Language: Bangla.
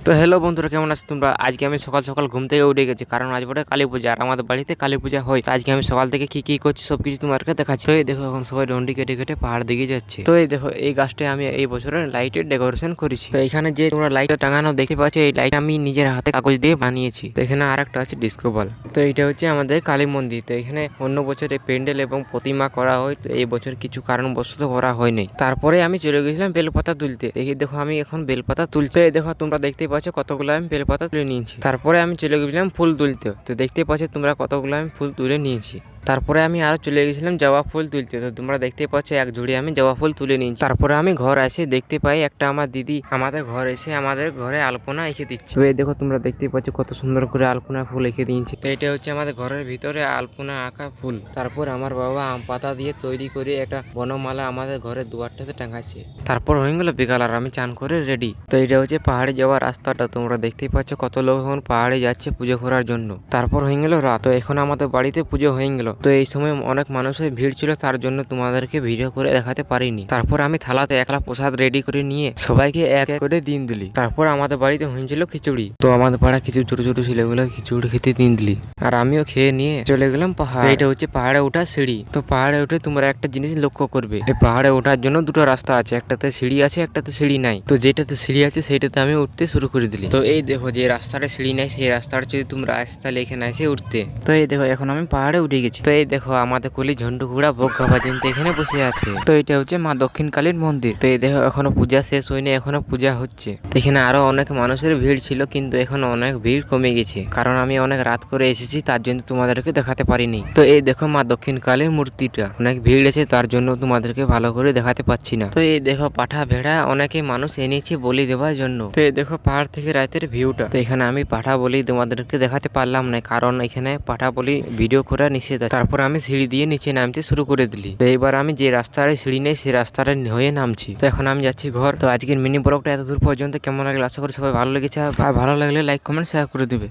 তো হ্যালো বন্ধুরা, কেমন আছো তোমরা? আজকে আমি সকাল সকাল ঘুম থেকে উঠে গেছি, কারণ আজ বটে কালী পূজা আর আমাদের বাড়িতে কালী পূজা হয়। তো আজকে আমি সকাল থেকে কি কি করছি সব কিছু তোমাদেরকে দেখাচ্ছি। তো এই দেখো, এখন সবাই ডন্ডি কেটে কেটে পাহাড় দিকে যাচ্ছে। তো এই দেখো, এই গাছটায় আমি এই বছরের লাইটের ডেকোরেশন করেছি। তো এখানে যে তোমরা লাইটটা টাঙানো দেখতে পাচ্ছ, এই লাইট আমি নিজের হাতে কাগজ দিয়ে বানিয়েছি। তো এখানে আর একটা আছে ডিস্কো বল। তো এইটা হচ্ছে আমাদের কালী মন্দির। তো এখানে অন্য বছরে প্যান্ডেল এবং প্রতিমা করা হয়, তো এই বছর কিছু কারণবশত করা হয়নি। তারপরে আমি চলে গেছিলাম বেলপাতা তুলতে। দেখো আমি এখন বেলপাতা তুলতে, দেখো তোমরা দেখতেই পাচ্ছ কতগুলো আমি বেলপাতা তুলে নিয়েছি। তারপরে আমি চলে গেছিলাম ফুল তুলতে। তো দেখতেই পাচ্ছ তোমরা কতগুলো আমি ফুল তুলে নিয়েছি। তারপরে আমি আরো চলে গেছিলাম জবা ফুল তুলতে। তো তোমরা দেখতে পাচ্ছ এক ঝুড়ি আমি জবা ফুল তুলে নিয়েছি। তারপরে আমি ঘর এসে দেখতে পাই একটা আমার দিদি আমাদের ঘর এসে আমাদের ঘরে আলপনা এঁকে দিচ্ছে। তো এই দেখো তোমরা দেখতে পাচ্ছ কত সুন্দর করে আলপনা ফুল এঁকে দিয়েছে। তো এটা হচ্ছে আমাদের ঘরের ভিতরে আলপনা আঁকা ফুল। তারপর আমার বাবা আম পাতা দিয়ে তৈরি করে একটা বনমালা আমাদের ঘরের দুয়ারটাতে টাঙাচ্ছে। তারপর হয়ে গেল বিকাল আর আমি চান করে রেডি। তো এটা হচ্ছে পাহাড়ে যাওয়ার রাস্তাটা। তোমরা দেখতেই পাচ্ছ কত লোক এখন পাহাড়ে যাচ্ছে পুজো করার জন্য। তারপর হয়ে গেল রাত। তো এখন আমাদের বাড়িতে পুজো হয়ে গেল। তো এই সময় অনেক মানুষের ভিড় ছিল, তার জন্য তোমাদেরকে ভিডিও করে দেখাতে পারিনি। তারপর আমি থালাতে একলা প্রসাদ রেডি করে নিয়ে সবাইকে এক এক করে দিন দিলি। তারপর আমাদের বাড়িতে হয়েছিল খিচুড়ি। তো আমাদের পাড়া কিছু ছোট ছোট ছেলেগুলো খিচুড়ি খেতে দিন দিলি, আর আমিও খেয়ে নিয়ে চলে গেলাম পাহাড়। এটা হচ্ছে পাহাড়ে ওঠার সিঁড়ি। তো পাহাড়ে উঠে তোমরা একটা জিনিস লক্ষ্য করবে, এই পাহাড়ে ওঠার জন্য দুটো রাস্তা আছে, একটাতে সিঁড়ি আছে একটাতে সিঁড়ি নাই। তো যেটাতে সিঁড়ি আছে সেটাতে আমি উঠতে শুরু করে দিলি। তো এই দেখো, যে রাস্তাটা সিঁড়ি নাই সেই রাস্তাটা যদি তোমরা আসতে তাহলে এখানে এসে উঠতে। তো এই দেখো, এখন আমি পাহাড়ে উঠে গেছি। তো এই দেখো, আমাদের কুলি ঝন্টু কুড়া ভোগ খাবার জন্য এখানে বসে আছে। তো এটা হচ্ছে মা দক্ষিণ কালীর মন্দির। তো এই দেখো, এখনো পূজা শেষ হয়নি, এখনো পূজা হচ্ছে। তো এখানে আরো অনেক মানুষের ভিড় ছিল, কিন্তু এখন অনেক ভিড় কমে গেছে, কারণ আমি অনেক রাত করে এসেছি, তার জন্য তোমাদেরকে দেখাতে পারিনি। তো এই দেখো মা দক্ষিণ কালীর মূর্তিটা, অনেক ভিড় আছে, তার জন্য তোমাদেরকে ভালো করে দেখাতে পাচ্ছি না। তো এই দেখো পাঠা ভেড়া অনেকে মানুষ এনেছে বলি দেওয়ার জন্য। তো এই দেখো পাহাড় থেকে রাতের ভিউটা। তো এখানে আমি পাঠা বলি তোমাদেরকে দেখাতে পারলাম না, কারণ এখানে পাঠা বলি ভিডিও করা নিষেধ আছে। তারপর আমি সিঁড়ি দিয়ে নিচে নামতে শুরু করে দিলি। তো এবার আমি যে রাস্তার সিঁড়ি নেই সেই রাস্তাটা হয়ে নামছি। তো এখন আমি যাচ্ছি ঘর। তো আজকের মিনি ব্লগটা এত দূর পর্যন্ত কেমন লাগলো আশা করি সবাই ভালো লেগেছে, আর ভালো লাগলে লাইক কমেন্ট শেয়ার করে দিবে।